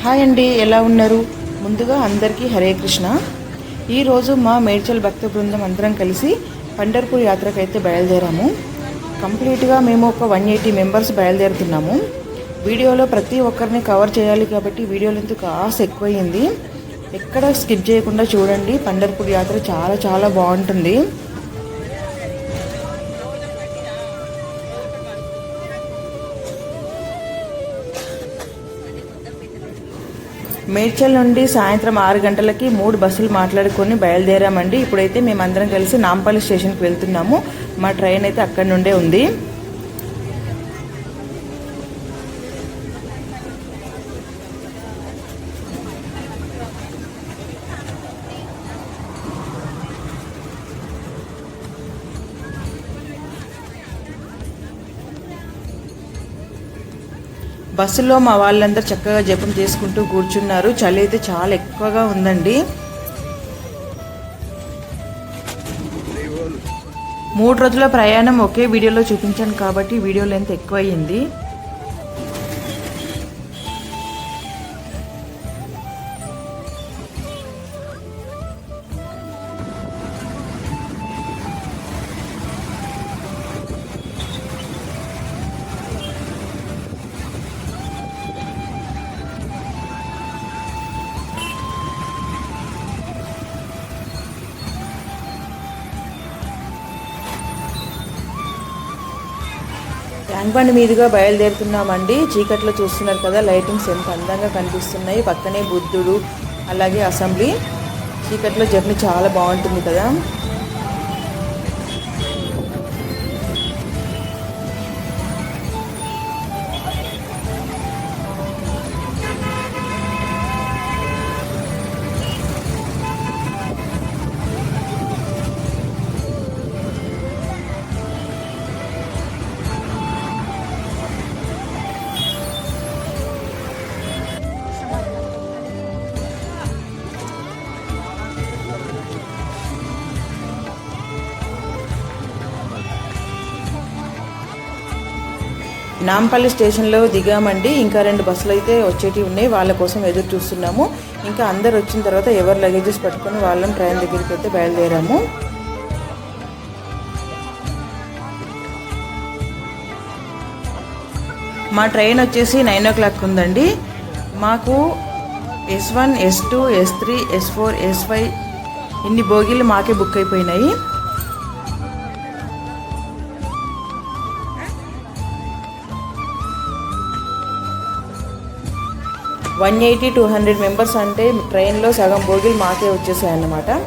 Hi అండి, ఎలా ఉన్నారు? ముందుగా అందరికీ హరే కృష్ణ. ఈరోజు మా మేడ్చల్ భక్త బృందం అందరం కలిసి పండర్పూర్ యాత్రకైతే బయలుదేరాము. కంప్లీట్గా మేము ఒక 180 మెంబర్స్ బయలుదేరుతున్నాము. వీడియోలో ప్రతి ఒక్కరిని కవర్ చేయాలి కాబట్టి వీడియోలో ఎందుకు కాస్త ఎక్కువైంది. ఎక్కడ స్కిప్ చేయకుండా చూడండి. పండర్పూర్ యాత్ర చాలా చాలా బాగుంటుంది. మేడ్చల్ నుండి సాయంత్రం 6 గంటలకి 3 బస్సులు మాట్లాడుకొని బయలుదేరామండి. ఇప్పుడైతే మేమందరం కలిసి నాంపల్లి స్టేషన్కి వెళ్తున్నాము. మా ట్రైన్ అయితే అక్కడి నుండే ఉంది. బస్సులో మా వాళ్ళందరూ చక్కగా జపం చేసుకుంటూ కూర్చున్నారు. చలి అయితే చాలా ఎక్కువగా ఉందండి. 3 రోజుల ప్రయాణం ఒకే వీడియోలో చూపించాను కాబట్టి వీడియో లెంత్ ఎక్కువయ్యింది. ట్యాంక్ బండ్ మీదుగా బయలుదేరుతున్నామండి. చీకట్లో చూస్తున్నారు కదా, లైటింగ్స్ ఎంత అందంగా కనిపిస్తున్నాయి. పక్కనే బుద్ధుడు, అలాగే అసెంబ్లీ. చీకట్లో జర్నీ చాలా బాగుంటుంది కదా. నాంపల్లి స్టేషన్లో దిగామండి. ఇంకా 2 బస్సులు అయితే వచ్చేటివి ఉన్నాయి. వాళ్ళ కోసం ఎదురు చూస్తున్నాము. ఇంకా అందరు వచ్చిన తర్వాత ఎవరు లగేజెస్ పట్టుకొని వాళ్ళని ట్రైన్ దగ్గరికి అయితే బయలుదేరాము. మా ట్రైన్ వచ్చేసి 9 o'clock ఉందండి. మాకు S1, S2, S3, S4, S5 ఇన్ని బోగీలు మాకే బుక్ అయిపోయినాయి. 180-200 మెంబర్స్ అంటే ట్రైన్లో సగం బోగీలు మాకే వచ్చేసాయి అన్నమాట.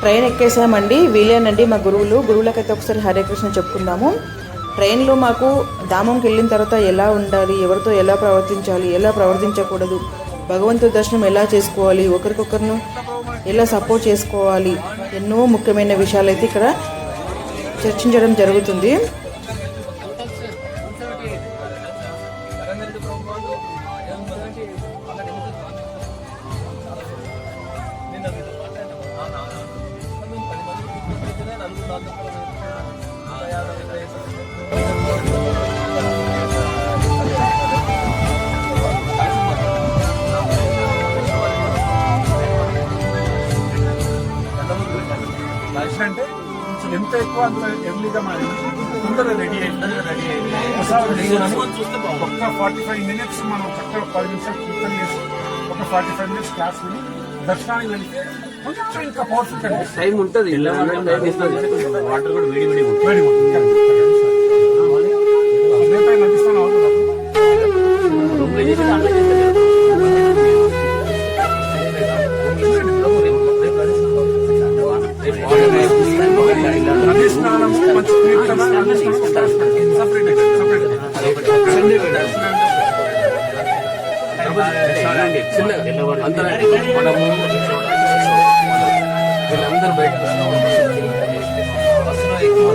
ట్రైన్ ఎక్కేసామండి. వీలేనండి మా గురువులకైతే ఒకసారి హరే కృష్ణ చెప్పుకుందాము. ట్రైన్లో మాకు ధామంకి వెళ్ళిన తర్వాత ఎలా ఉండాలి, ఎవరితో ఎలా ప్రవర్తించాలి, ఎలా ప్రవర్తించకూడదు, భగవంతుడి దర్శనం ఎలా చేసుకోవాలి, ఒకరికొకరిను ఎలా సపోర్ట్ చేసుకోవాలి, ఎన్నో ముఖ్యమైన విషయాలు అయితే ఇక్కడ చర్చించడం జరుగుతుంది. అంటే ఎంత ఎక్కువ ఎక్కువ అంత ఎర్లీగా మరి తొందరగా రెడీ ఒక్క 45 minutes మనం చక్కగా 10 నిమిషాలు కీర్తన చేసి ఒక 45 minutes క్లాస్ విని దర్శనానికి వెళ్తే కొంచెం ఇంకా పవర్ఫుల్ టైం ఉంటుంది. వాటర్ కూడా వేడి వేడి నడిస్తాను అవుతుంది. వీళ్ళందరూ బయట బస్సులో ఎక్కువ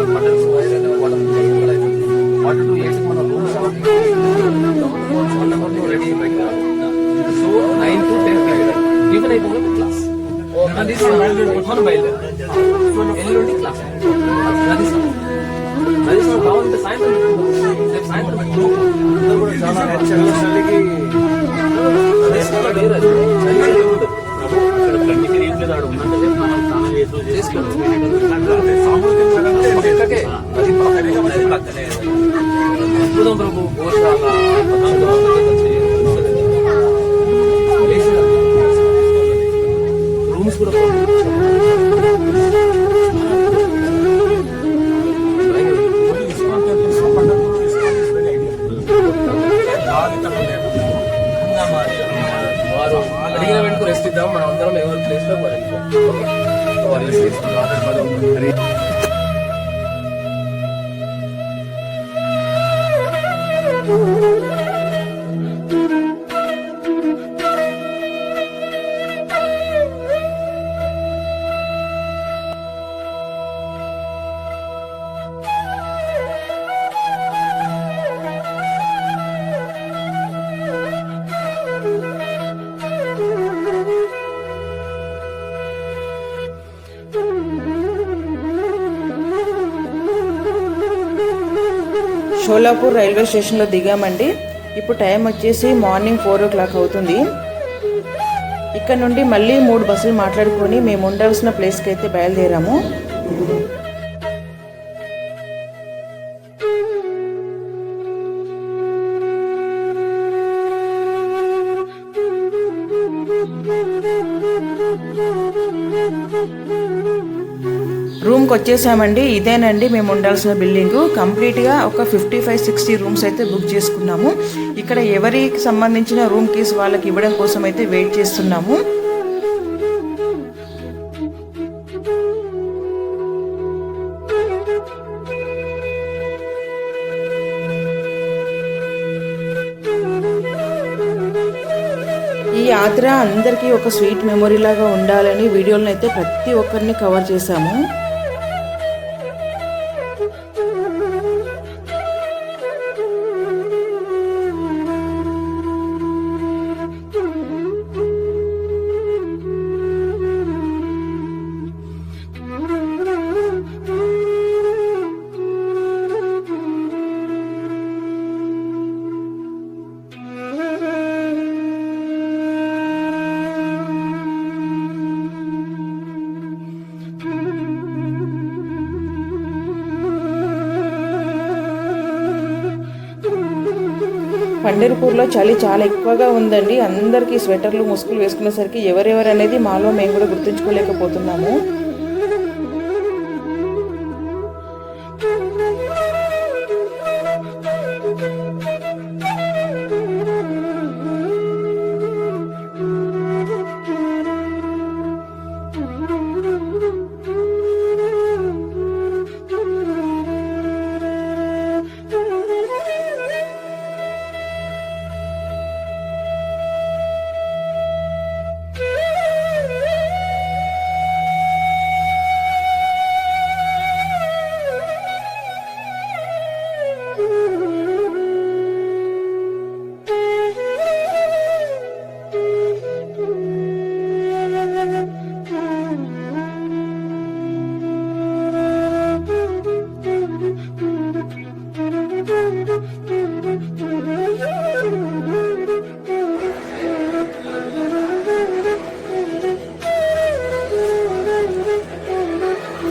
వాటర్ 2 8 మన రూమ్స్ రెడీ బయట. సో 9 to 10 ఈవెన్ అయితే క్లాస్ మనం బయలుదేరు ఎల్లుండి క్లాస్ నదీశ్వరం కావాలంటే సాయంత్రం అద్భుతం ప్రభు రూమ్స్ కూడా అడిగిన వెంటనే రెస్ట్ ఇద్దాం. మనం అందరం ఎవరి ప్లేస్ లో షోలాపూర్ రైల్వే స్టేషన్లో దిగామండి. ఇప్పుడు టైం వచ్చేసి మార్నింగ్ 4 o'clock అవుతుంది. ఇక్కడ నుండి మళ్ళీ 3 బస్సులు మాట్లాడుకొని మేము ఉండాల్సిన ప్లేస్కి అయితే బయలుదేరాము. రూమ్కి వచ్చేసామండి. ఇదేనండి మేము ఉండాల్సిన బిల్డింగ్. కంప్లీట్గా ఒక 55-60 రూమ్స్ అయితే బుక్ చేసుకున్నాము. ఇక్కడ ఎవరికి సంబంధించిన రూమ్ కీస్ వాళ్ళకి ఇవ్వడం కోసం అయితే వెయిట్ చేస్తున్నాము. ఈ యాత్ర అందరికీ ఒక స్వీట్ మెమొరీ లాగా ఉండాలని వీడియోలను అయితే ప్రతి ఒక్కరిని కవర్ చేశాము. పండర్పూర్లో చలి చాలా ఎక్కువగా ఉందండి. అందరికీ స్వెటర్లు ముసుగులు వేసుకునేసరికి ఎవరెవరు అనేది మాలో మేము కూడా గుర్తుంచుకోలేకపోతున్నాము.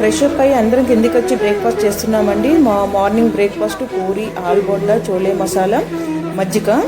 ఫ్రెష్ అప్ అయ్యి అందరం కిందికి వచ్చి బ్రేక్ఫాస్ట్ చేస్తున్నామండి. మా మార్నింగ్ బ్రేక్ఫాస్ట్ పూరి, ఆలు బోండా, చోలే మసాలా, మజ్జిగ.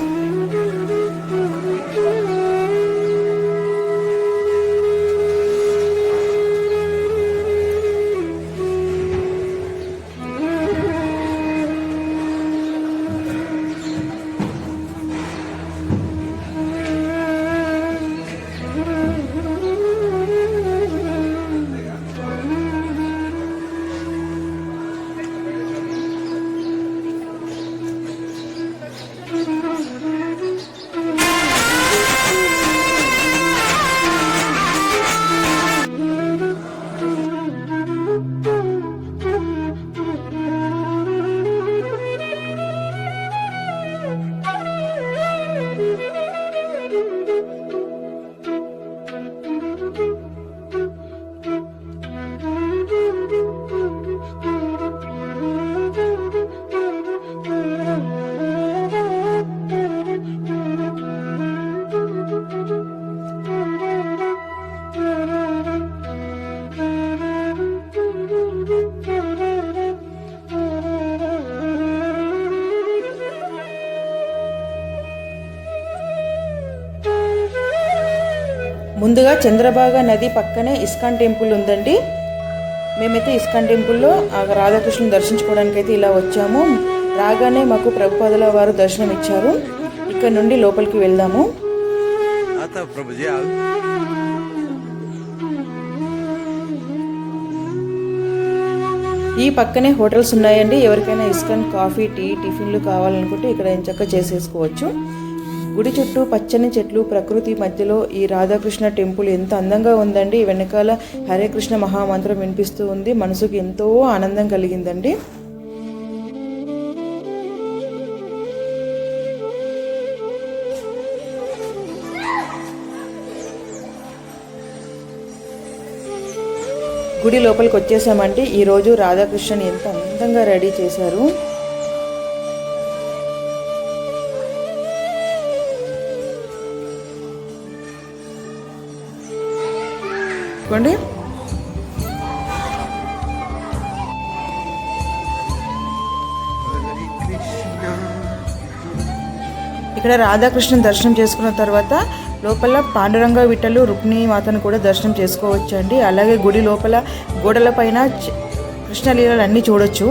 ముందుగా చంద్రభాగా నది పక్కనే ఇస్కాన్ టెంపుల్ ఉందండి. మేమైతే ఇస్కాన్ టెంపుల్లో రాధాకృష్ణుని దర్శించుకోవడానికి అయితే ఇలా వచ్చాము. రాగానే మాకు ప్రభుపాదుల వారు దర్శనం ఇచ్చారు. ఇక్కడ నుండి లోపలికి వెళ్దాము. ఈ పక్కనే హోటల్స్ ఉన్నాయండి. ఎవరికైనా ఇస్కాన్ కాఫీ, టీ, టిఫిన్లు కావాలనుకుంటే ఇక్కడ ఎంచక్కా చేసేసుకోవచ్చు. గుడి చుట్టూ పచ్చని చెట్లు, ప్రకృతి మధ్యలో ఈ రాధాకృష్ణ టెంపుల్ ఎంత అందంగా ఉందండి. వెనకాల హరే కృష్ణ మహామంత్రం వినిపిస్తూ ఉంది. మనసుకు ఎంతో ఆనందం కలిగిందండి. గుడి లోపలికి వచ్చేసామంటే ఈరోజు రాధాకృష్ణని ఎంత అందంగా రెడీ చేశారు. చూడండి, ఇక్కడ రాధాకృష్ణ దర్శనం చేసుకున్న తర్వాత లోపల పాండురంగ విఠలు, రుక్మిణీ మాతను కూడా దర్శనం చేసుకోవచ్చు అండి. అలాగే గుడి లోపల గోడల పైన కృష్ణలీలలు అన్నీ చూడొచ్చు.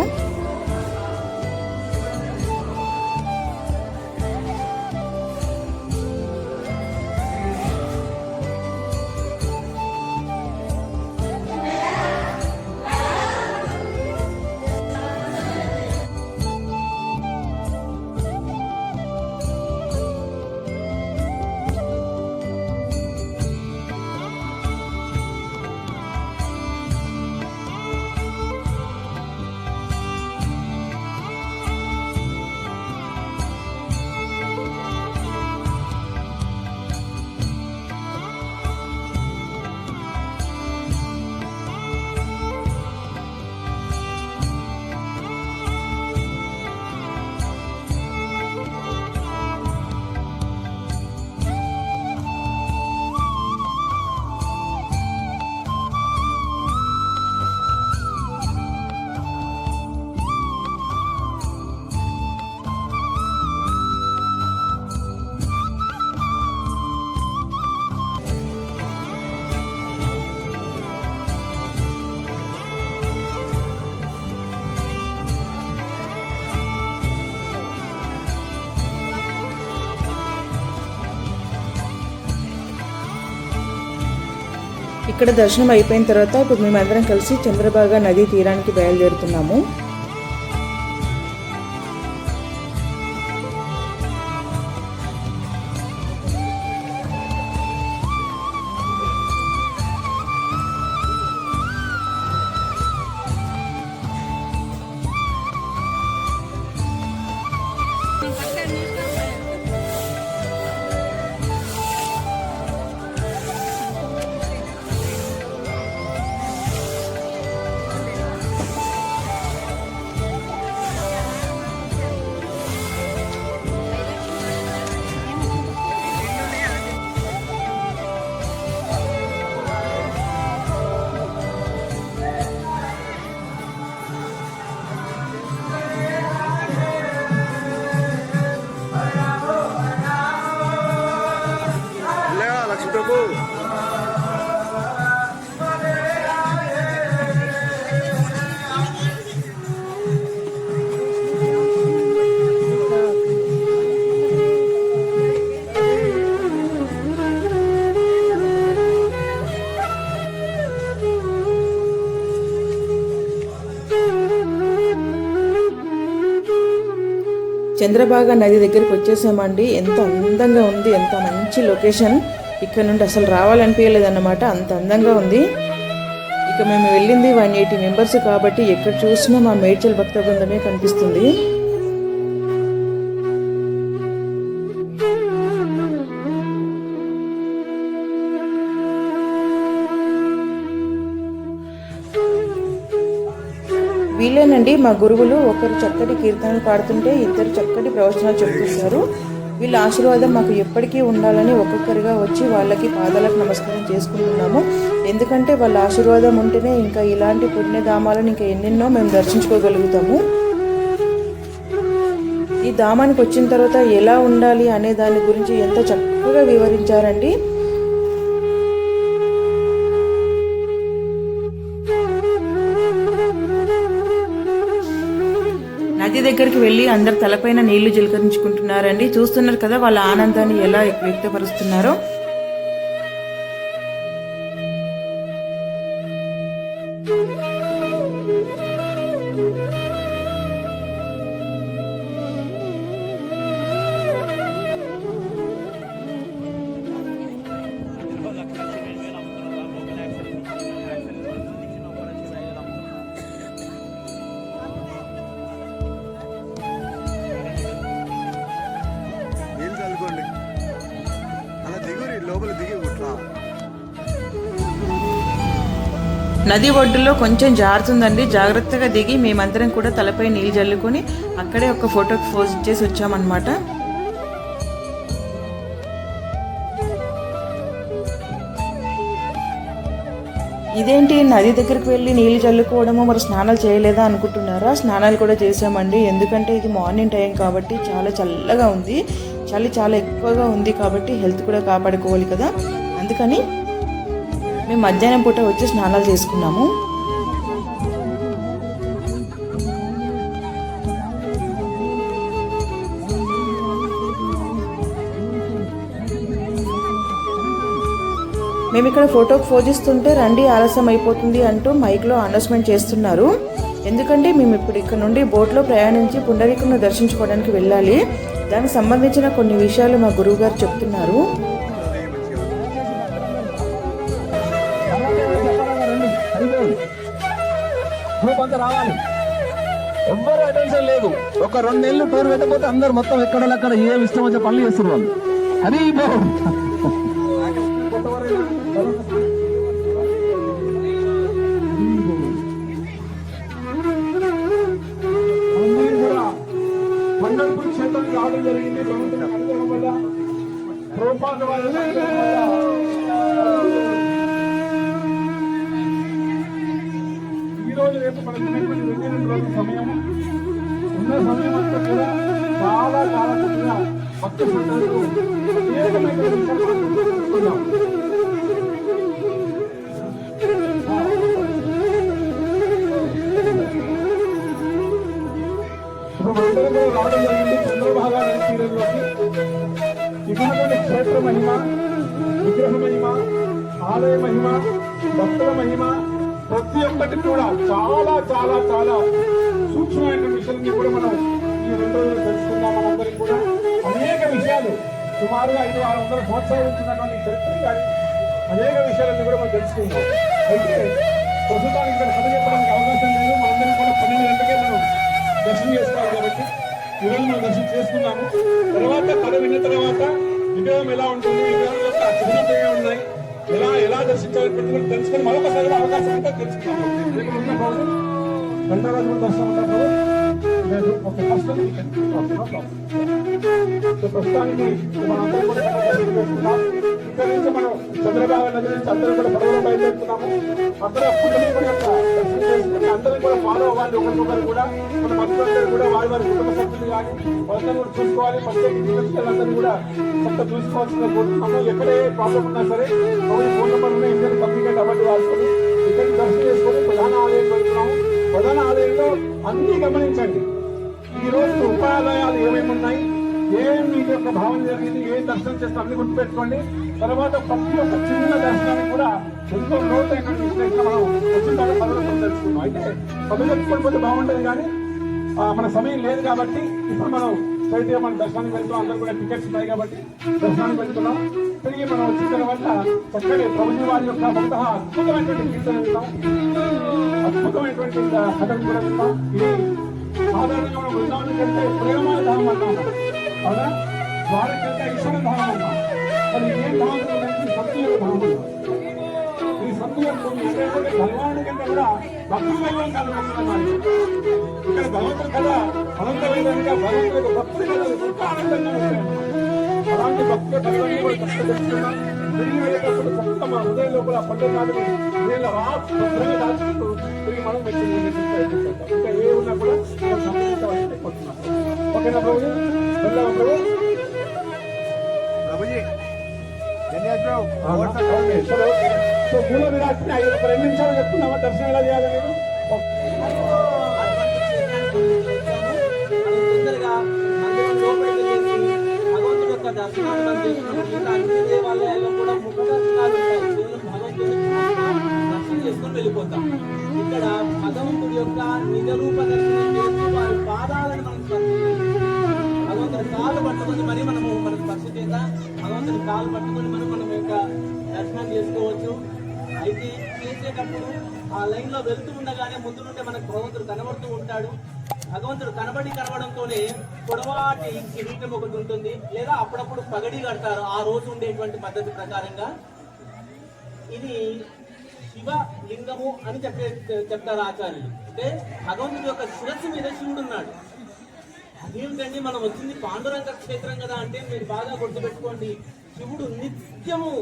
ఇక్కడ దర్శనం అయిపోయిన తర్వాత ఇప్పుడు మేమందరం కలిసి చంద్రభాగా నదీ తీరానికి బయలుదేరుతున్నాము. చంద్రబాగా నది దగ్గరికి వచ్చేసామండి. ఎంత అందంగా ఉంది, ఎంత మంచి లొకేషన్. ఇక్కడ నుండి అసలు రావాలనిపించలేదన్నమాట, అంత అందంగా ఉంది. ఇక మేము వెళ్ళింది 180 మెంబర్స్ కాబట్టి ఎక్కడ చూసినా మా మేడ్చల్ భక్త బృందమే కనిపిస్తుంది. వీళ్ళేనండి మా గురువులు. ఒకరు చక్కటి కీర్తనలు పాడుతుంటే ఇద్దరు చక్కటి ప్రవచనాలు చెప్తుంటారు. వీళ్ళ ఆశీర్వాదం మాకు ఎప్పటికీ ఉండాలని ఒక్కొక్కరిగా వచ్చి వాళ్ళకి పాదాలకు నమస్కారం చేసుకుంటున్నాము. ఎందుకంటే వాళ్ళ ఆశీర్వాదం ఉంటేనే ఇంకా ఇలాంటి పుణ్యధామాలను ఇంకా ఎన్నెన్నో మేము దర్శించుకోగలుగుతాము. ఈ ధామానికి వచ్చిన తర్వాత ఎలా ఉండాలి అనే దాని గురించి ఎంత చక్కగా వివరించారండి. నది దగ్గరికి వెళ్ళి అందరు తలపైన నీళ్లు చిలకరించుకుంటున్నారండి. చూస్తున్నారు కదా వాళ్ళ ఆనందాన్ని ఎలా వ్యక్తపరుస్తున్నారో. నది ఒడ్డులో కొంచెం జారుతుందండి, జాగ్రత్తగా దిగి మేమందరం కూడా తలపై నీళ్ళు జల్లుకొని అక్కడే ఒక ఫోటోకి పోజ్ చేసి వచ్చామన్నమాట. ఇదేంటి నది దగ్గరికి వెళ్ళి నీళ్ళు చల్లుకోవడము, మరి స్నానాలు చేయలేదా అనుకుంటున్నారా? స్నానాలు కూడా చేసామండి. ఎందుకంటే ఇది మార్నింగ్ టైం కాబట్టి చాలా చల్లగా ఉంది, చలి చాలా ఎక్కువగా ఉంది కాబట్టి హెల్త్ కూడా కాపాడుకోవాలి కదా, అందుకని మేము మధ్యాహ్నం పూట వచ్చి స్నానాలు చేసుకున్నాము. మేము ఇక్కడ ఫోటోకి పోజిస్తుంటే రండి ఆలస్యం అయిపోతుంది అంటూ మైక్లో అనౌన్స్మెంట్ చేస్తున్నారు. ఎందుకంటే మేము ఇప్పుడు ఇక్కడ నుండి బోట్లో ప్రయాణించి పుండరీకుని దర్శించుకోవడానికి వెళ్ళాలి. దానికి సంబంధించిన కొన్ని విషయాలు మా గురువు గారు చెప్తున్నారు. రావాలి, ఎవ్వరు అటెన్షన్ లేదు. ఒక 2 నెలలు టూర్ పెట్టకపోతే అందరు మొత్తం ఎక్కడక్కడ ఏం ఇష్టం వచ్చే పనులు చేస్తున్నారు వాళ్ళు. అది పండర్పూర్ క్షేత్రానికి రావడం జరిగింది. ఈ రోజు రేపు మనకి 2 రోజుల సమయం ఉన్న సమయం అంతా కూడా చాలా చాలా చక్కగా భక్త శ్రద్ధలకు ప్రత్యేకమైన విషయాలు ఇప్పుడు రావడం జరిగింది చంద్రభాగా నది తీరంలోకి. ఇక్కడ క్షేత్ర మహిమ, విగ్రహ మహిమ, ఆలయ మహిమ, భక్తుల మహిమ ప్రతి ఒక్కటి కూడా చాలా చాలా చాలా సూక్ష్మమైన విషయాన్ని కూడా మనం ఈ 2 రోజులు తెలుసుకుందాం. మనందరికీ కూడా అనేక విషయాలు సుమారుగా 500-600 సంవత్సరాలు వచ్చినటువంటి చరిత్ర కానీ అనేక విషయాలన్నీ కూడా మనం తెలుసుకుందాం. అయితే ప్రస్తుతానికి ఇక్కడ కథ చెప్పడానికి అవకాశం లేదు. మనందరం కూడా 12 గంటలకే మనం దర్శనం చేసుకోవాలి కాబట్టి ఈరోజు మనం దర్శనం చేసుకున్నాము. తర్వాత కథ విన్న తర్వాత విగ్రహం ఎలా ఉంటుంది, విగ్రహం యొక్క చిహ్నాలు ఏమి ఉన్నాయి, ఎలా దర్శించాలని తెలుసుకుని మరొకసారి అవకాశం ఉంటే తెలుసుకున్నాము. ఇక్కడ ఉన్న బాబు దండరాజు దర్శనం ఉన్నప్పుడు లేదు ఒక ప్రస్తుతానికి మనందరం కూడా చేసుకున్నాం. ఇక్కడ నుంచి మనం చంద్రబాబు నది నుంచి అందరూ కూడా పడవలో బయలుదేరుతున్నాము. అక్కడ పుట్టని యొక్క దర్శనం చేసుకుని అందరూ కూడా ఫాలో అవ్వాలి. ఒకరికొకరు కూడా మన భక్తులందరూ కూడా వారి కుటుంబ సభ్యులు కానీ వాళ్ళందరూ కూడా చూసుకోవాలి. ప్రత్యేకించి అందరూ కూడా కొంత చూసుకోవాల్సిన కోరుతున్నాము. ఎక్కడే ప్రాబ్లం ఉన్నా సరే ఫోన్ నెంబర్ ఉన్న ఇండియన్ కమ్యూనికేట్ అవ్వండి. వాళ్ళని ఇక్కడ దర్శనం చేసుకొని ప్రధాన ఆలయం వెళ్తున్నాము. ప్రధాన ఆలయంలో అన్ని గమనించండి. ఈ రోజు ఉపాయాలయాలు ఏమేమి ఉన్నాయి, ఏం మీకు యొక్క భావన జరిగింది, ఏం దర్శనం చేస్తే అన్ని గుర్తుపెట్టుకోండి. తర్వాత ప్రతి ఒక్క చిన్న దర్శనానికి కూడా ఎంతో లోతైన విశ్లేషణ మనం వచ్చిన తర్వాత పదవులు తెలుసుకున్నాం. అయితే పదవి చెప్పుకోకపోతే బాగుంటుంది కానీ మన సమయం లేదు కాబట్టి ఇప్పుడు మనం స్ట్రైట్ గా మనం దర్శనానికి వెళ్తాం. అందరూ కూడా టికెట్స్ ఉన్నాయి కాబట్టి దర్శనానికి వెళ్తున్నాం. తిరిగి మనం వచ్చిన తర్వాత చక్కటి ప్రభుజీ వారి యొక్క అద్భుతమైనటువంటి కీర్తన వింటాం, అద్భుతమైనటువంటి కథను కూడా వింటాం. ఇది సాధారణంగా మనం బృందావనం వెళ్తే ప్రేమ ధామం అన్నాం అవునా, ద్వారకి వెళ్తే ఈశ్వర ధామం అన్నాం. మరి ఏం ధామం సంతుల ధామం. ఈ సంతుల భగవానుడి కంటే కూడా భక్తి వైభవం కలుగుతున్నాయి. ఇక్కడ భగవంతుడు కదా అనంతమైనగా భగవంతుడు భక్తి కదా ఎంత ఆనందంగా ఉంటాయి. అలాంటి భక్తి భగవాన్ని కూడా కష్టం తెలుసుకున్నాం. తిరిగి వెళ్ళేటప్పుడు చక్కగా మా హృదయంలో కూడా పండుగ కాదు హృదయంలో భద్రంగా దాచుకుంటూ తిరిగి మనం ప్రయత్నిస్తాం. ఇంకా ఏ ఉన్నా కూడా సంబంధించవలసి కొట్టున్నాం. ఓకేనా ప్రభు, వెళ్దామా ప్రభు? సో మూల విరాట్ని 2 నిమిషాలు చెప్తున్నామా దర్శనం ఎలా చేయాలి మీరు? తొందరగా మందిరం లోపలికి వెళ్ళేసి భగవంతుడి యొక్క దర్శనాన్ని మనం చేసుకున్నాం. అన్ని దేవాలయాల్లో కూడా ముఖ దర్శనాలు ఉంటాయి. భగవంతుడి దర్శనం చేసుకుని వెళ్ళిపోతాం. ఇక్కడ భగవంతుడి యొక్క నిజ రూప దర్శనం చేస్తూ వారి పాదాలను మనం భగవంతుడి కాళ్ళు పట్టుకుని మరి మనము మన స్పర్శ చేత భగవంతుడి కాళ్ళు పట్టుకుని మనం యొక్క దర్శనం చేసుకోవచ్చు. అయితే చేసేటప్పుడు ఆ లైన్ లో వెళ్తూ ఉండగానే ముందు నుండే మనకు భగవంతుడు కనబడుతూ ఉంటాడు. భగవంతుడు కనబడంతోనే పొడవాటి కిరీటం ఒకటి ఉంటుంది, లేదా అప్పుడప్పుడు పగడి కడతారు ఆ రోజు ఉండేటువంటి పద్ధతి ప్రకారంగా. ఇది శివ లింగము అని చెప్తారు ఆచార్యులు. అంటే భగవంతుడి యొక్క శిరస్సు మీద శివుడు ఉన్నాడు. అదేమిటండి మనం వచ్చింది పాండురంగ క్షేత్రం కదా అంటే మీరు బాగా గుర్తుపెట్టుకోండి, శివుడు నిత్యము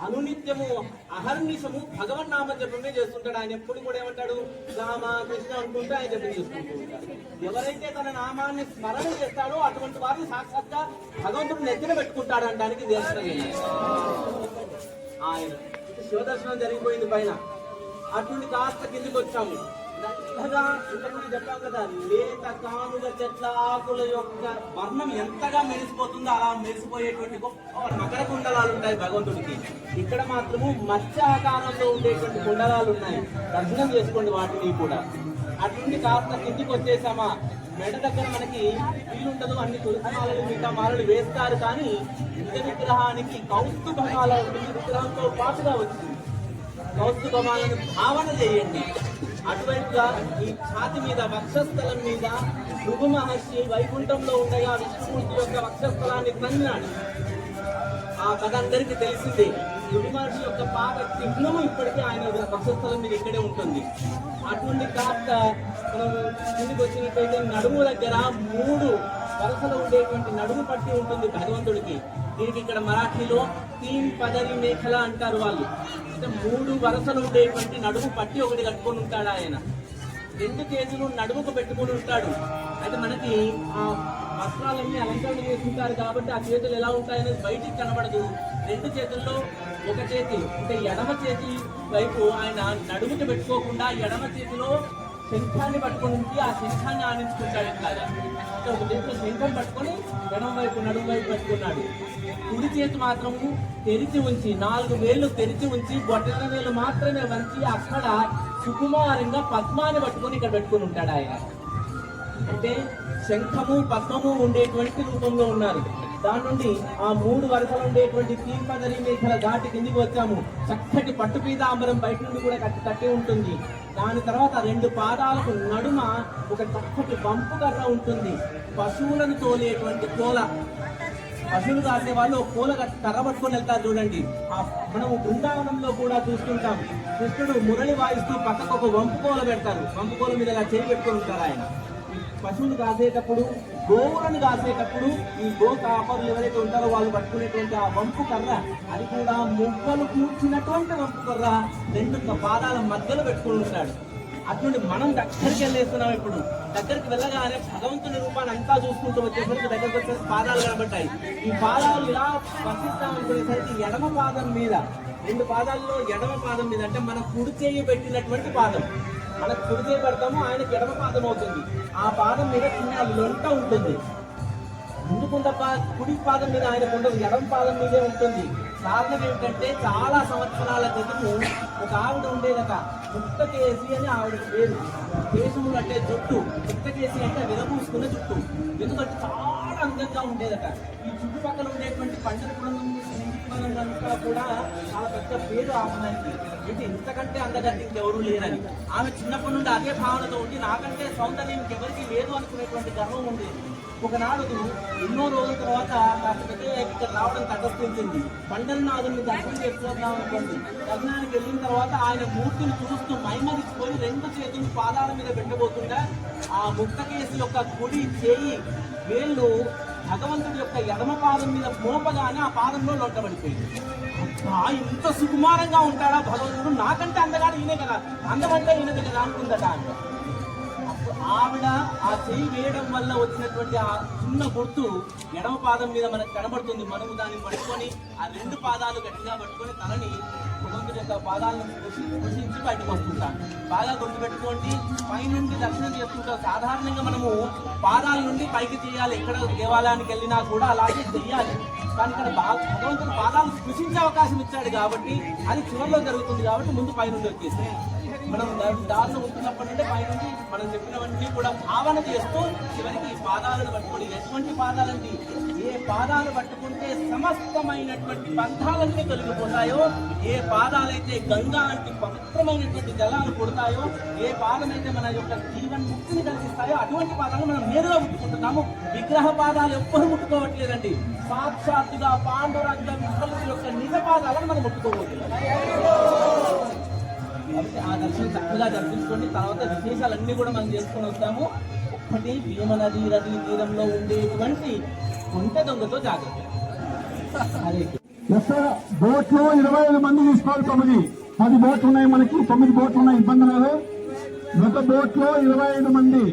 అనునిత్యము అహర్నిశము భగవన్నామ జపమే చేస్తుంటాడు. ఆయన ఎప్పుడు కూడా ఏమంటాడు, రామ కృష్ణ అనుకుంటూ ఆయన జపం చేసుకుంటూ ఉంటాడు. ఎవరైతే తన నామాన్ని స్మరణ చేస్తాడో అటువంటి వారిని సాక్షాత్గా భగవంతుడు నెత్తిన పెట్టుకుంటాడు అనడానికి దేశం ఆయన. శివదర్శనం జరిగిపోయింది పైన, అటువంటి కాస్త కిందికి వచ్చాము. చక్కగా ఇంతకుముందు చెప్పాం కదా, లేత కానుగ చెట్ల ఆకుల యొక్క వర్ణం ఎంతగా మెరిసిపోతుందో అలా మెరిసిపోయేటువంటి గొప్ప మకర కుండలాలు ఉంటాయి భగవంతుడికి. ఇక్కడ మాత్రము మత్స్య ఆకారంలో ఉండేటువంటి కుండలాలు ఉన్నాయి. దర్శనం చేసుకోండి వాటిని కూడా. అటువంటి కాస్త కిందికి వచ్చేసామా, మెడ దగ్గర మనకి వీలుండదు, అన్ని తులసిమాలలు మిగతా మాలలు వేస్తారు. కానీ నిజ విగ్రహానికి కౌస్తుభమాల ఉంటుంది, విగ్రహంతో పాటుగా వచ్చింది. కౌస్తుభమాలను భావన చేయండి. అటువైపుగా ఈ ఛాతి మీద వక్షస్థలం మీద భృగు మహర్షి వైకుంఠంలో ఉండగా విష్ణుమూర్తి యొక్క వక్షస్థలాన్ని తన్నాడు. ఆ కథ అందరికీ తెలిసిందే. భృగు మహర్షి యొక్క పాద చిహ్నము ఇప్పటికీ ఆయన వక్షస్థలం మీద ఇక్కడే ఉంటుంది. అటువంటి కాస్త మనం కిందికి వచ్చినట్టయితే నడుము దగ్గర 3 వరుసలు ఉండేటువంటి నడుము పట్టి ఉంటుంది భగవంతుడికి. దీనికి ఇక్కడ మరాఠీలో 3 పదరి మేఖల అంటారు వాళ్ళు. అంటే 3 వరుసలు ఉండేటువంటి నడుము పట్టి ఒకటి కట్టుకొని ఉంటాడు ఆయన. 2 చేతులు నడుముకు పెట్టుకుని ఉంటాడు. అయితే మనకి ఆ వస్త్రాలన్నీ అలంకరణ చేసుకుంటారు కాబట్టి ఆ చేతులు ఎలా ఉంటాయనేది బయటికి కనబడదు. 2 చేతుల్లో ఒక చేతి అంటే ఎడమ చేతి వైపు ఆయన నడుముకి పెట్టుకోకుండా ఎడమ చేతిలో శంఖాన్ని పట్టుకొని ఉంచి ఆ శంఖాన్ని ఆనించుకుంటాడు. ఇట్లాగా అంటే ఒక చేతిలో శంఖం పట్టుకొని ఎడమ వైపు నడుము వైపు పెట్టుకున్నాడు. కుడి చేతి మాత్రము తెరిచి ఉంచి 4 వేళ్లు తెరిచి ఉంచి బొట్టన వేలు మాత్రమే వంచి అక్కడ సుకుమారంగా పద్మాన్ని పట్టుకొని ఇక్కడ పెట్టుకుని ఉంటాడు ఆయన. అంటే శంఖము పద్మము ఉండేటువంటి రూపంలో ఉన్నారు. దాని నుండి ఆ 3 వరుసలు ఉండేటువంటి తీర్పదరి మేఖల ఘాటి కిందికి వచ్చాము. చక్కటి పట్టు పీతాంబరం బయట నుండి కూడా కట్టి ఉంటుంది. దాని తర్వాత 2 పాదాలకు నడుమ ఒక చక్కటి వంపు కర్ర ఉంటుంది. పశువులను తోలేటువంటి కోల, పశువులు కాసే వాళ్ళు కోల కర్ర పట్టుకొని వెళ్తారు చూడండి. మనం బృందావనంలో కూడా చూస్తుంటాం. కృష్ణుడు మురళి వాయిస్తూ పక్కకు ఒక వంపు కోల పెడతారు. వంపు కోల మీద చేయి పెట్టుకొని ఉంటారు ఆయన. పశువులు కాసేటప్పుడు, గోవులను కాసేటప్పుడు ఈ గో కాపరులు ఎవరైతే ఉంటారో వాళ్ళు పట్టుకునేటువంటి ఆ వంపు కర్ర, అది కూడా ముక్కలు కూర్చున్నటువంటి వంపు కర్ర 2 పాదాల మధ్యలో పెట్టుకుని ఉంటాడు. అటువంటి మనం దగ్గరికి వెళ్ళేస్తున్నాం. ఇప్పుడు దగ్గరికి వెళ్ళగానే భగవంతుని రూపాన్ని అంతా చూసుకుంటూ వచ్చేసరికి దగ్గరికి వచ్చేసి పాదాలు కనబడ్డాయి. ఈ పాదాలు ఇలా స్పర్శిస్తామనుకునేసరికి ఎడమ పాదం మీద 2 పాదాల్లో ఎడమ పాదం మీద అంటే మన కుడి చేయి పెట్టినటువంటి పాదం, మనకు కుడి చేయి పెడతాము, ఆయనకి ఎడమ పాదం అవుతుంది. ఆ పాదం మీద చిన్న లొంట ఉంటుంది. ఎందుకు తప్ప కుడి పాదం మీద ఆయనకు ఉండదు, ఎడమ పాదం మీదే ఉంటుంది. కారణం ఏమిటంటే చాలా సంవత్సరాల క్రితము ఒక ఆవిడ ఉండేదట, ముక్త కేసి అని ఆవిడ పేరు. కేశములు అంటే జుట్టు, చిత్తకేసి అంటే విరబూసుకున్న జుట్టు, ఎందుకంటే చాలా అందంగా ఉండేదట. ఈ చుట్టుపక్కల ఉండేటువంటి పండరపురం అంతా కూడా చాలా పెద్ద పేరు ఆమెకి, ఇది ఇంతకంటే అందగట్టి ఇంకెవరూ లేరని. ఆమె చిన్నప్పటి నుండి అదే భావనతో ఉండి నాకంటే సౌందర్యం ఇంకెవరికి లేదు అనుకునేటువంటి గర్వం ఉండేది. ఒకనాడు ఎన్నో రోజుల తర్వాత కాస్త పెద్ద ఇక్కడ రావడం తటస్థించింది. పండరనాథుని దర్శనం చేసుకుందాం అనుకోండి. దర్శనానికి వెళ్ళిన తర్వాత ఆయన మూర్తిని చూస్తూ మైమరిచిపోయి 2 చేతులు పాదాల మీద పెట్టబోతుందా ఆ ముక్తకేసి యొక్క కుడి చేయి వేళ్ళు భగవంతుడి యొక్క ఎడమ పాదం మీద మోపగానే ఆ పాదంలో లొట్టబడిపోయింది. ఇంత సుకుమారంగా ఉంటాడా భగవంతుడు, నాకంటే అందగాడు ఈయనే కదా, అందమంటే ఈయనది కదా అనుకుందట. ఆవిడ ఆ చెయ్యి వేయడం వల్ల వచ్చినటువంటి ఆ చిన్న గుర్తు ఎడమ పాదం మీద మనకు కనబడుతుంది. మనము దాన్ని పట్టుకొని ఆ 2 పాదాలు గట్టిగా పట్టుకొని తనని భగవంతుడి యొక్క పాదాలను స్పృశించి బయటకు వస్తుంటాం. బాగా గుర్తుపెట్టుకోండి, పైనుండి దర్శనం చేసుకుంటాం. సాధారణంగా మనము పాదాల నుండి పైకి తీయాలి, ఎక్కడ దేవాలయానికి వెళ్ళినా కూడా అలాగే చెయ్యాలి. కానీ ఇక్కడ భగవంతుడు పాదాలను స్పృశించే అవకాశం ఇచ్చాడు కాబట్టి అది చివరిలో జరుగుతుంది. కాబట్టి ముందు పైనుండి వచ్చేస్తాయి. మనం దారిలో ఉంటున్నప్పటి నుండి పైనుండి మనం చెప్పినవన్నీ కూడా భావన చేస్తూ చివరికి ఈ పాదాలను పట్టుకొని, ఎటువంటి పాదాలండి, ఏ పాదాలు పట్టుకుంటే సమస్తమైనటువంటి బంధాలన్నీ తొలగిపోతాయో, ఏ పాదాలైతే గంగా అంటే పవిత్రమైనటువంటి జలాలు కొడతాయో, ఏ పాదమైతే మన యొక్క జీవన్ ముక్తిని కలిగిస్తాయో అటువంటి పాదాలను మనం నేరుగా ముట్టుకుంటున్నాము. విగ్రహ పాదాలు ఎవ్వరు ముట్టుకోవట్లేదండి. సాక్షాత్తుగా పాండురంగ విఠలుడి యొక్క నిజ పాదాలను మనం ముట్టుకోవట్లేదు. కాబట్టి ఆ దర్శనం చక్కగా దర్శించుకోండి. తర్వాత విశేషాలన్నీ కూడా మనం చేసుకొని వస్తాము. ఒక్కటి భీమ నది తీరంలో ఉండేటువంటి కొంటె దొంగతో జాగ్రత్త. అదే బోట్లు 25 మంది తీసుకోవాలి. 10 బోట్లు ఉన్నాయి మనకి, 9 బోట్లు ఉన్నాయి, ఇబ్బంది లేదు. ఒక బోట్లో 25 మంది,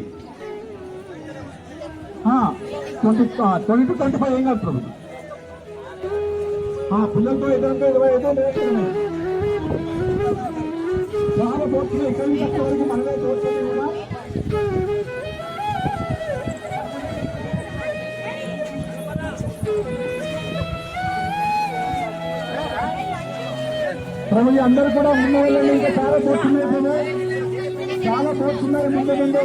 20 to 25 ఏం కాదు ప్రభుజీ. పిల్లలతో ఇద్దరితో 25 చాలా బోట్లు ఎక్కడి నుంచి వచ్చే వరకు మనమే చూస్తుంది కూడా. ప్రభుజీ అందరూ కూడా ముందు వెళ్ళండి. ఇంకా చాలా పోతున్నాయి, చాలా పోతున్నాయి. ముందు నుండి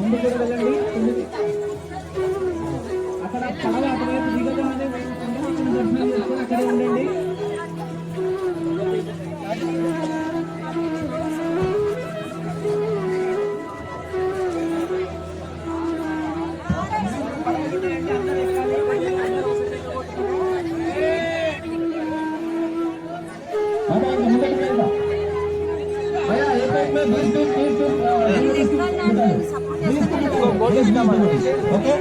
ముందుకు వెళ్ళండి. అక్కడ చాలా అటువైపు దిగగానే దర్శనం చేసుకొని అక్కడే ఉండండి. ఓకే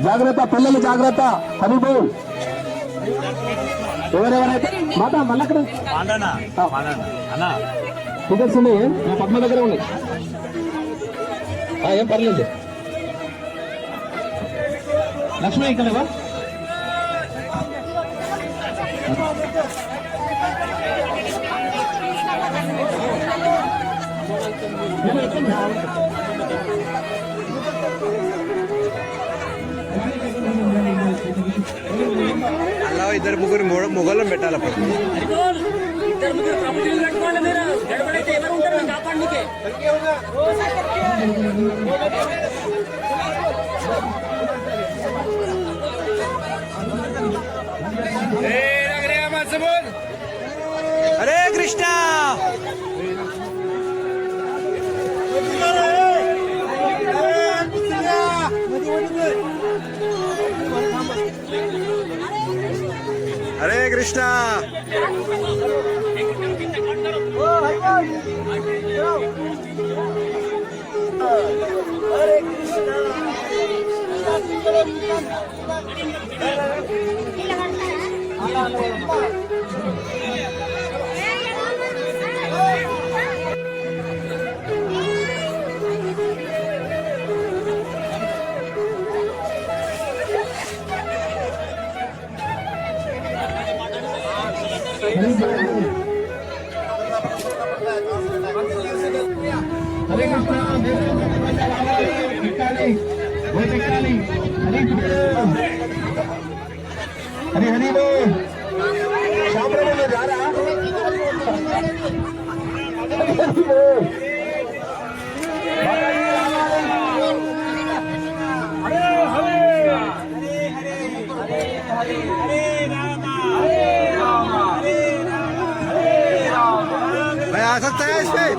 జాగ్రత్త పిల్లలు, జాగ్రత్త. హరిబో ఎవరెవరైతే మాట మళ్ళీ అక్కడ టికెట్స్ ఉన్నాయి, మా పద్మ దగ్గర ఉన్నాయి. ఏం పర్లేదు. లక్ష్మి ఇక్కడ అలా 2-3 మొగలను పెట్టాలి. హరే కృష్ణ. హరే కృష్ణ. बोल हरी हरी बोल श्याम प्रभु में जा रहा हरी बोल मैं आ सकता है इसमें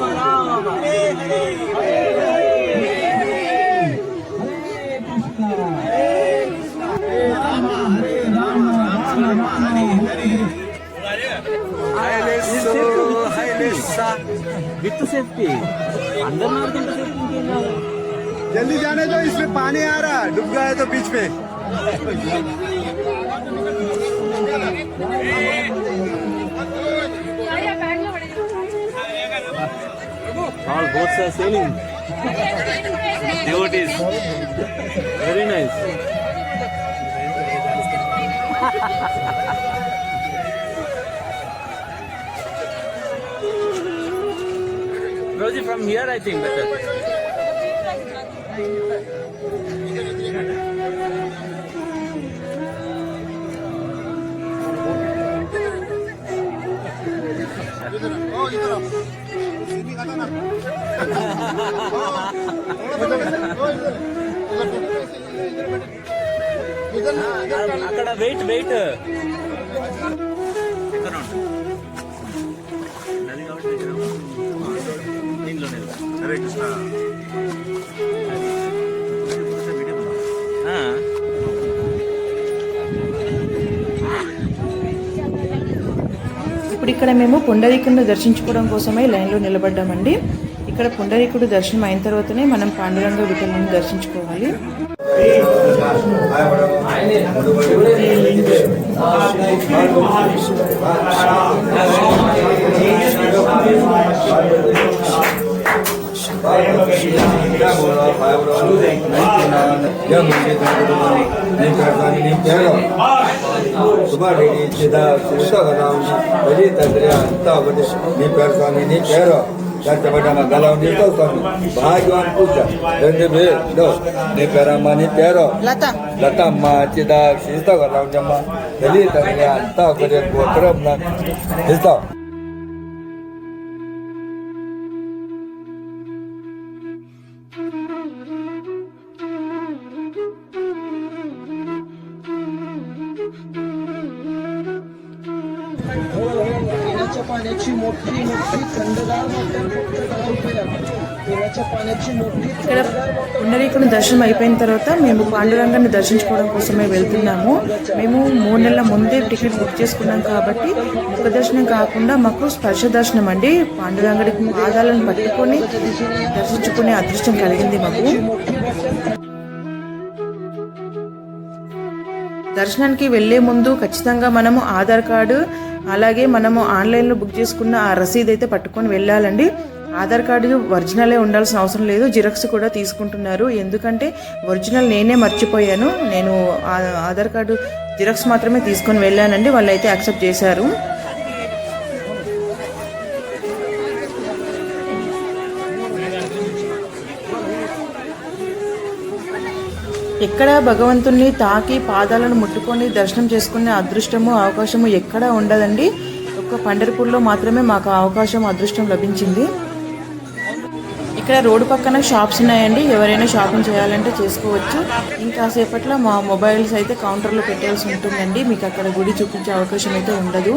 విత్ సేఫ్టీ అందరు నాడుతుంటే సేఫ్టీ ఇంకేం కాదు. जल्दी जाने दो इसमें पानी आ रहा डूब गया है तो बीच में All boats are sailing. Devotees. Very nice. Rosie, from here I think better. అక్కడ వెయిట్ వెయిట్ हरे कृष्णा ఇప్పుడు ఇక్కడ మేము పుండరీకుడిని దర్శించుకోవడం కోసమే లైన్లో నిలబడ్డామండి. ఇక్కడ పుండరీకుడు దర్శనం అయిన తర్వాతనే మనం పాండురంగ విఠలుని దర్శించుకోవాలి. భాగ్యవాన్ పూజ రెండు వేలు నీ పేరమ్మ నీ పేరు లతమ్మ చిదాక్ ఇస్తావు కదా రామజమ్మ తెలియదు అంతా ఒకరి గోత్రం ఇస్తావు. ఇక్కడ పుండరీకుని దర్శనం అయిపోయిన తర్వాత మేము పాండురంగాన్ని దర్శించుకోవడం కోసమే వెళ్తున్నాము. మేము 3 నెలల ముందే టికెట్ బుక్ చేసుకున్నాం కాబట్టి ముఖ దర్శనం కాకుండా మాకు స్పర్శ దర్శనం అండి. పాండురంగుడి పాదాలను పట్టుకొని దర్శించుకునే అదృష్టం కలిగింది మాకు. దర్శనానికి వెళ్లే ముందు ఖచ్చితంగా మనము ఆధార్ కార్డు అలాగే మనము ఆన్లైన్లో బుక్ చేసుకున్న ఆ రసీదు అయితే పట్టుకొని వెళ్ళాలండి. ఆధార్ కార్డు ఒరిజినలే ఉండాల్సిన అవసరం లేదు, జిరాక్స్ కూడా తీసుకుంటున్నారు. ఎందుకంటే ఒరిజినల్ నేనే మర్చిపోయాను, నేను ఆధార్ కార్డు జిరాక్స్ మాత్రమే తీసుకొని వెళ్ళానండి. వాళ్ళు అయితే యాక్సెప్ట్ చేశారు. ఎక్కడ భగవంతుణ్ణి తాకి పాదాలను ముట్టుకొని దర్శనం చేసుకునే అదృష్టము అవకాశము ఎక్కడా ఉండదండి. ఒక్క పండర్పూర్లో మాత్రమే మాకు అవకాశం అదృష్టం లభించింది. ఇక్కడ రోడ్డు పక్కన షాప్స్ ఉన్నాయండి, ఎవరైనా షాపింగ్ చేయాలంటే చేసుకోవచ్చు. ఇంకాసేపట్లో మా మొబైల్స్ అయితే కౌంటర్లో పెట్టాల్సి ఉంటుందండి, మీకు అక్కడ గుడి చూపించే అవకాశం అయితే ఉండదు.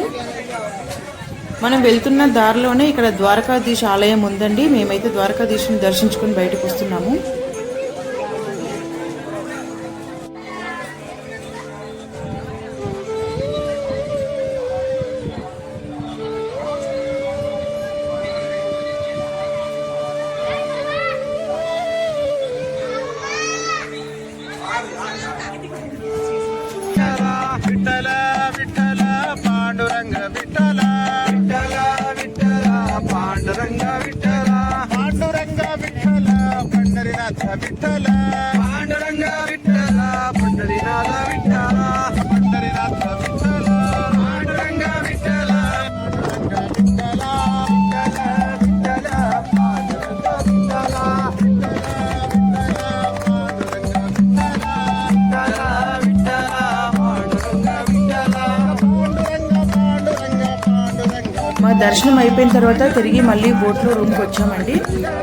మనం వెళ్తున్న దారిలోనే ఇక్కడ ద్వారకాధీశ ఆలయం ఉందండి. మేమైతే ద్వారకాధీశుని దర్శించుకొని బయటకు వస్తున్నాము. విఠల విఠల పాండురంగ విఠల విఠల విఠల పాండురంగ విఠల పాండురంగ విఠల పండరినాథ విఠల పాండురంగ విఠల పండరినాథ విఠల పండరినాథ విఠల పాండురంగ విఠల విఠల విఠల విఠల పాండురంగ విఠల విఠల విఠల దర్శనం అయిపోయిన తర్వాత తిరిగి మళ్ళీ బోట్లో రూమ్కి వచ్చామండి.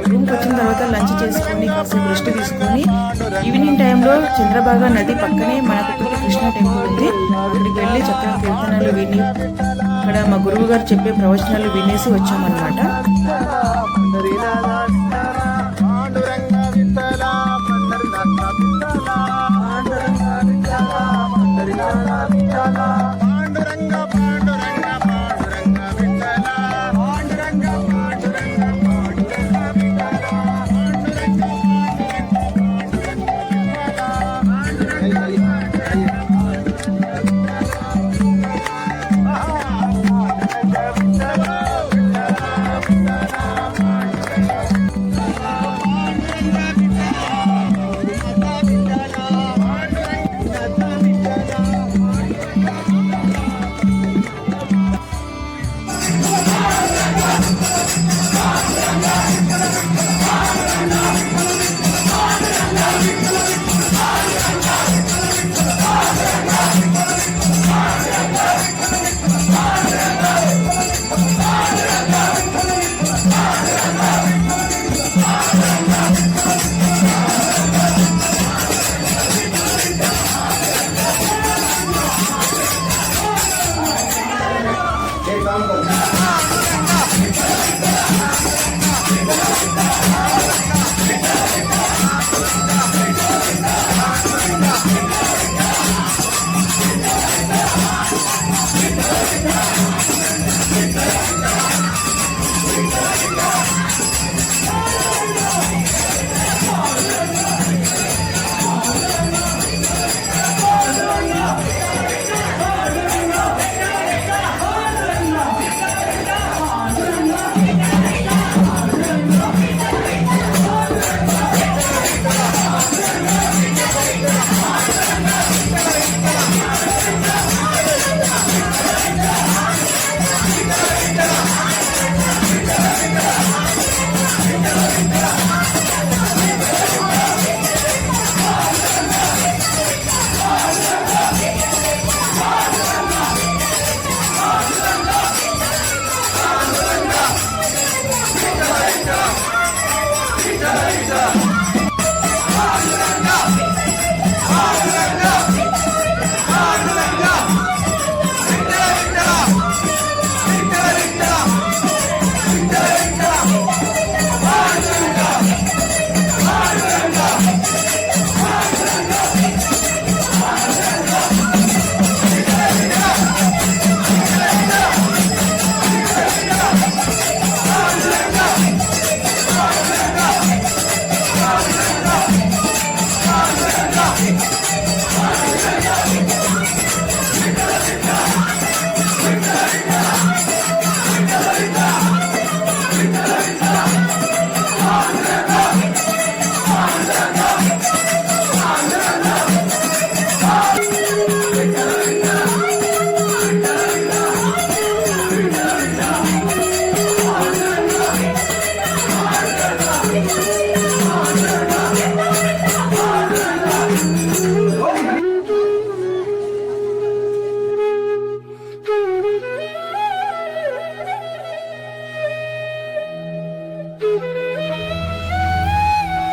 రూమ్కి వచ్చిన తర్వాత లంచ్ చేసుకొని కాసేపు రెస్ట్ తీసుకొని ఈవినింగ్ టైంలో చంద్రభాగా నది పక్కనే మనకు కృష్ణ టెంపుల్ ఉంది. అక్కడికి వెళ్ళి చక్కగా కీర్తనలు విని అక్కడ మా గురువు గారు చెప్పే ప్రవచనాలు వినేసి వచ్చామన్నమాట.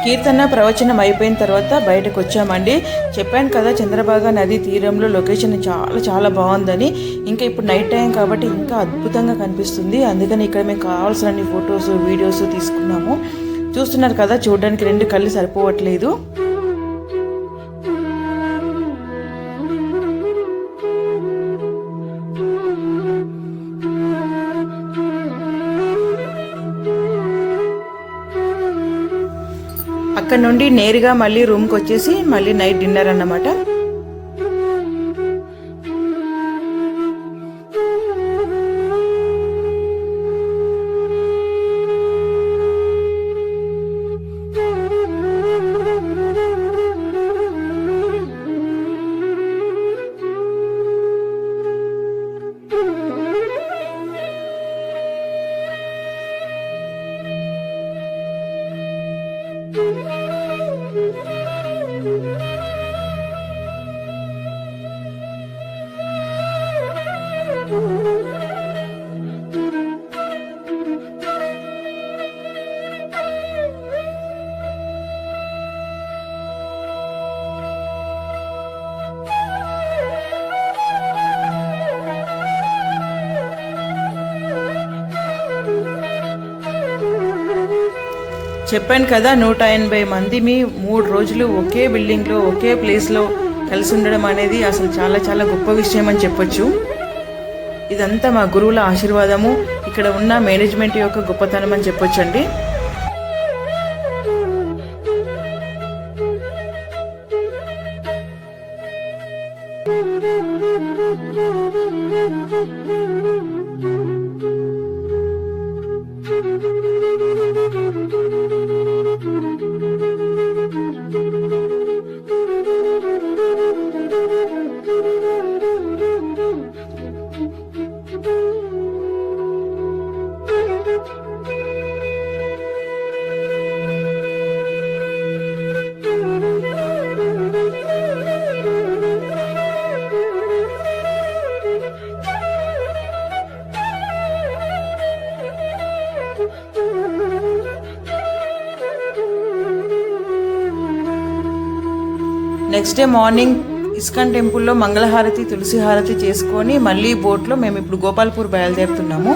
కీర్తన ప్రవచనం అయిపోయిన తర్వాత బయటకు వచ్చామండి. చెప్పాను కదా చంద్రభాగా నది తీరంలో లొకేషన్ చాలా చాలా బాగుందని. ఇంకా ఇప్పుడు నైట్ టైం కాబట్టి ఇంకా అద్భుతంగా కనిపిస్తుంది. అందుకని ఇక్కడ మేము కావాల్సిన ఫొటోస్ వీడియోస్ తీసుకున్నాము. చూస్తున్నారు కదా, చూడడానికి 2 కళ్ళు సరిపోవట్లేదు. అక్కడ నుండి నేరుగా మళ్ళీ రూమ్కి వచ్చేసి మళ్ళీ నైట్ డిన్నర్ అన్నమాట. చెప్పాను కదా 180 మంది 3 రోజులు ఒకే బిల్డింగ్లో ఒకే ప్లేస్లో కలిసి ఉండడం అనేది అసలు చాలా చాలా గొప్ప విషయం అని చెప్పొచ్చు. ఇదంతా మా గురువుల ఆశీర్వాదము, ఇక్కడ ఉన్న మేనేజ్మెంట్ యొక్క గొప్పతనం అని చెప్పొచ్చండి. నెక్స్ట్ డే మార్నింగ్ ఇస్కాన్ టెంపుల్లో మంగళహారతి, తులసి హారతి చేసుకొని మళ్ళీ బోట్లో మేము ఇప్పుడు గోపాల్పూర్ బయలుదేరుతున్నాము.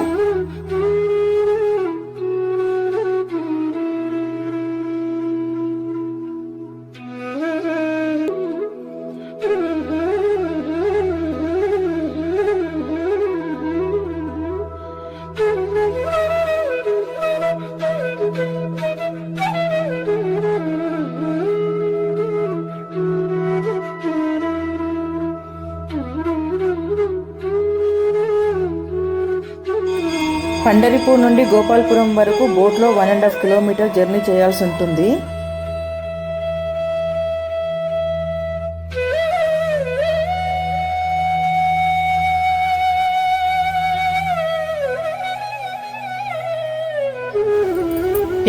పండరిపూర్ నుండి గోపాల్పురం వరకు బోట్లో 1.5 కిలోమీటర్ జర్నీ చేయాల్సి ఉంటుంది.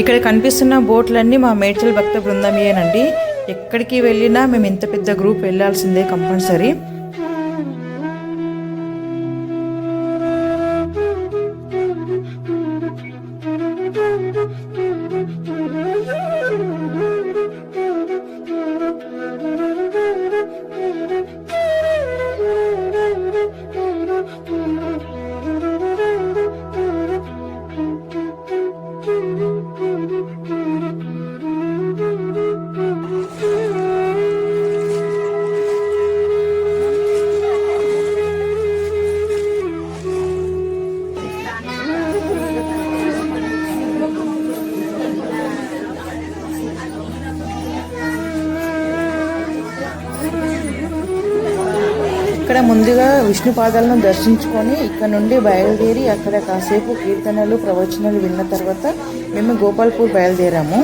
ఇక్కడ కనిపిస్తున్న బోట్లన్నీ మా మేడ్చల్ భక్త బృందమేనండి. ఎక్కడికి వెళ్ళినా మేము ఇంత పెద్ద గ్రూప్ వెళ్ళాల్సిందే కంపల్సరీ. ఇక్కడ ముందుగా విష్ణు పాదాలను దర్శించుకొని ఇక్కడ నుండి బయలుదేరి అక్కడ కాసేపు కీర్తనలు, ప్రవచనాలు విన్న తర్వాత మేము గోపాల్పూర్ బయలుదేరాము.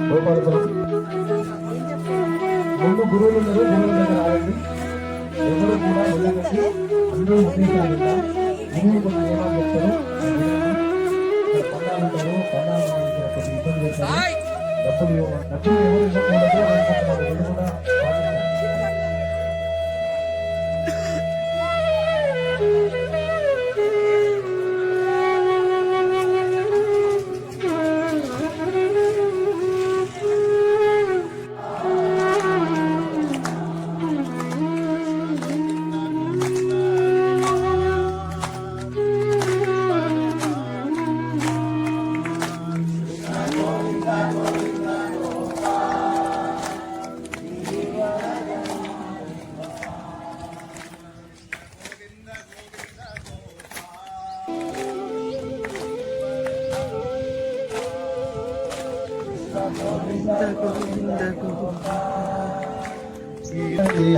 గోపాలపురం ముందు గురువులు ఉన్నారు, గురువుల దగ్గర ఆగండి. ఎవరు కూడా వెళ్ళకండి, అందరూ ముగించాలంట. గురువులు కొన్ని నియమాలు చెప్తారు, పండాలు ఉంటారు, పండాలు ఇబ్బంది చేస్తారు. డబ్బులు ఎవరు ఇవ్వకూడదు అనుకుంటున్నారు, ఇది కూడా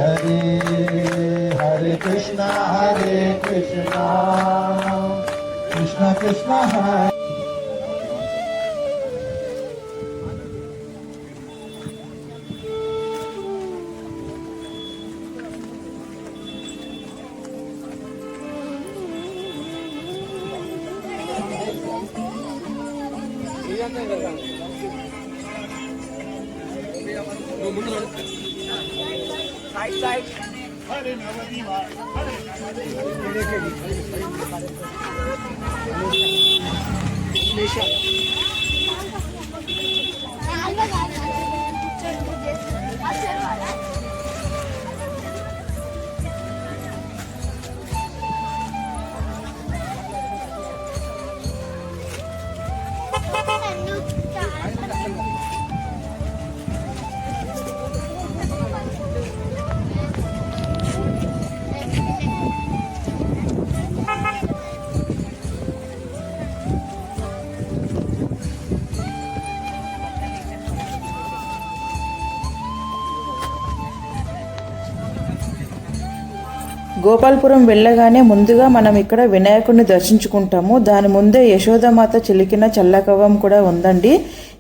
Hare Hare Krishna Krishna Krishna Hare Gopalpuram వెళ్ళగానే ముందుగా మనం ఇక్కడ వినాయకుడిని దర్శించుకుంటాము. దాని ముందే యశోదామాత చిలికిన చల్లకవ్వం కూడా ఉందండి.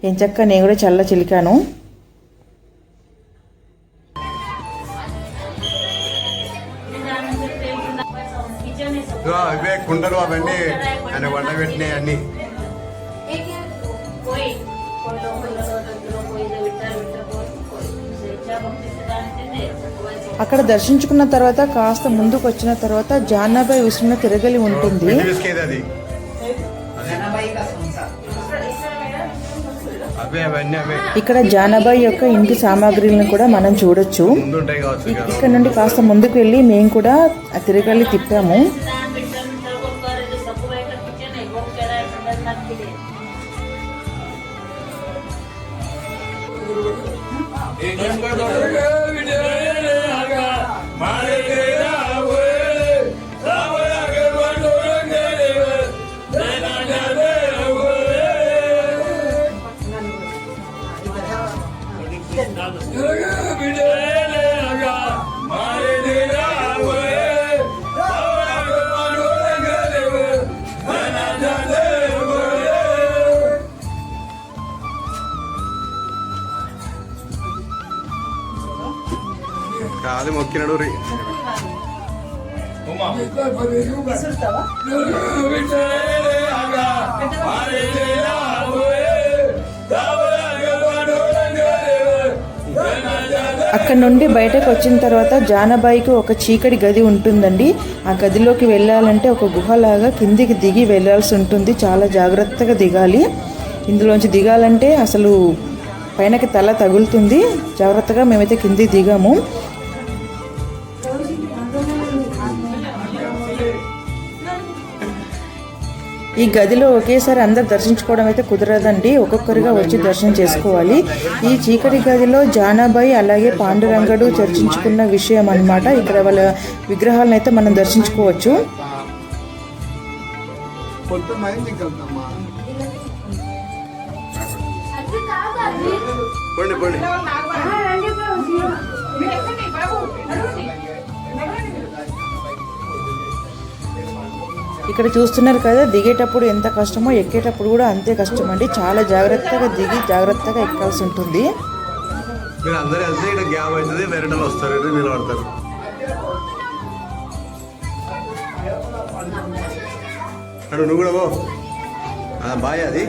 ఎంచక్క నేను కూడా చల్ల చిలికాను. ఇవే కుండలు అవన్నీ ఆయన వంట పెట్టినాయి అన్ని. అక్కడ దర్శించుకున్న తర్వాత కాస్త ముందుకు వచ్చిన తర్వాత జానాబాయి విష్ణు తిరగలి ఉంటుంది. ఇక్కడ జానాబాయి యొక్క ఇంటి సామాగ్రిలను కూడా మనం చూడొచ్చు. ఇక్కడ నుండి కాస్త ముందుకు వెళ్ళి మేము కూడా తిరగలి తిప్పాము. కాదు మొక్కినడు రీ అక్కడ నుండి బయటకు వచ్చిన తర్వాత జానాబాయికి ఒక చీకటి గది ఉంటుందండి. ఆ గదిలోకి వెళ్ళాలంటే ఒక గుహలాగా కిందికి దిగి వెళ్ళాల్సి ఉంటుంది. చాలా జాగ్రత్తగా దిగాలి. ఇందులోంచి దిగాలంటే అసలు పైనకి తల తగులుతుంది. జాగ్రత్తగా మేమైతే కిందికి దిగాము. ఈ గదిలో ఒకేసారి అందరు దర్శించుకోవడం అయితే కుదరదండి. ఒక్కొక్కరిగా వచ్చి దర్శనం చేసుకోవాలి. ఈ చీకటి గదిలో జానాబాయి అలాగే పాండురంగడు చర్చించుకున్న విషయం అన్నమాట. ఇక్కడ వాళ్ళ విగ్రహాలను అయితే మనం దర్శించుకోవచ్చు. ఇక్కడ చూస్తున్నారు కదా, దిగేటప్పుడు ఎంత కష్టమో ఎక్కేటప్పుడు కూడా అంతే కష్టం అండి. చాలా జాగ్రత్తగా దిగి జాగ్రత్తగా ఎక్కాల్సి ఉంటుంది. మీరు అందరూ వెళ్తే ఇక్కడ గ్యాప్ అవుతుంది, వేరేటోళ్ళు వస్తారు, నిలబడతారు. అడు నువ్వు కూడా పో బాయ్ అది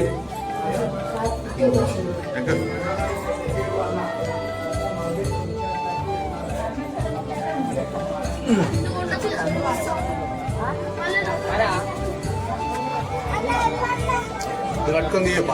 కట్టుకుంది చెప్ప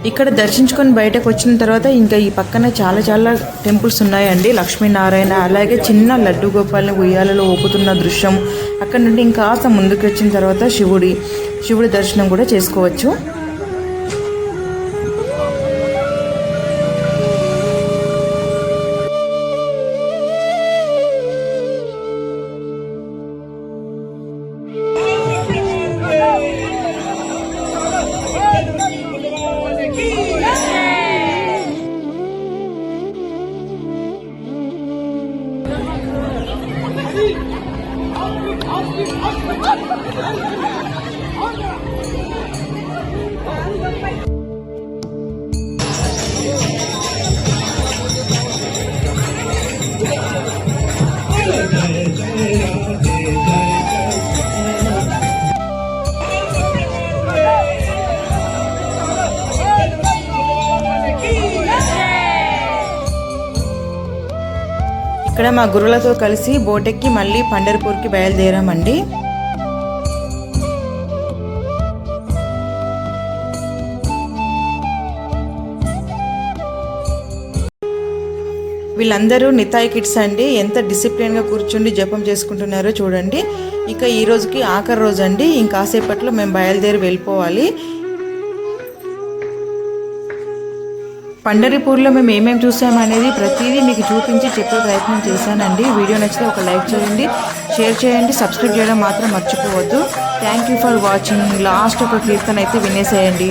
ఇక్కడ దర్శించుకొని బయటకు వచ్చిన తర్వాత ఇంకా ఈ పక్కన చాలా చాలా టెంపుల్స్ ఉన్నాయండి. లక్ష్మీనారాయణ అలాగే చిన్న లడ్డు గోపాలని ఉయ్యాలలో ఊపుతున్న దృశ్యం. అక్కడ నుండి ఇంకా ముందుకు వచ్చిన తర్వాత శివుడి దర్శనం కూడా చేసుకోవచ్చు. ఇక్కడ మా గురువులతో కలిసి బోటెక్కి మళ్ళీ పండర్పూర్కి బయలుదేరామండి. వీళ్ళందరూ నితాయ్ కిడ్స్ అండి. ఎంత డిసిప్లిన్గా కూర్చుండి జపం చేసుకుంటున్నారో చూడండి. ఇక ఈ రోజుకి ఆఖరి రోజు అండి. ఇంకాసేపట్లో మేము బయలుదేరి వెళ్ళిపోవాలి. పండరిపూర్లో మేము ఏమేమి చూసామనేది ప్రతిదీ మీకు చూపించి చెప్పే ప్రయత్నం చేశానండి. వీడియో నచ్చితే ఒక లైక్ చేయండి, షేర్ చేయండి, సబ్స్క్రైబ్ చేయడం మాత్రం మర్చిపోవద్దు. Thank you for watching. Last ఒక కీర్తన అయితే వినేసేయండి.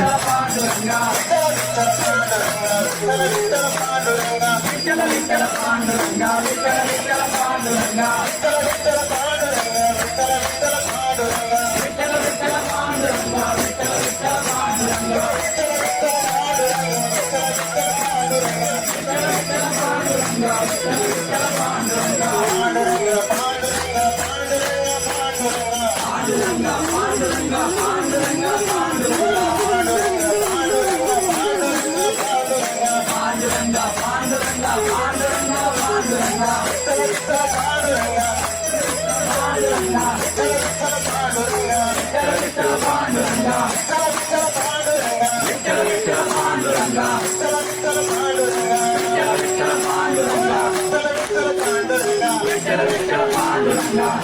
పాండురంగా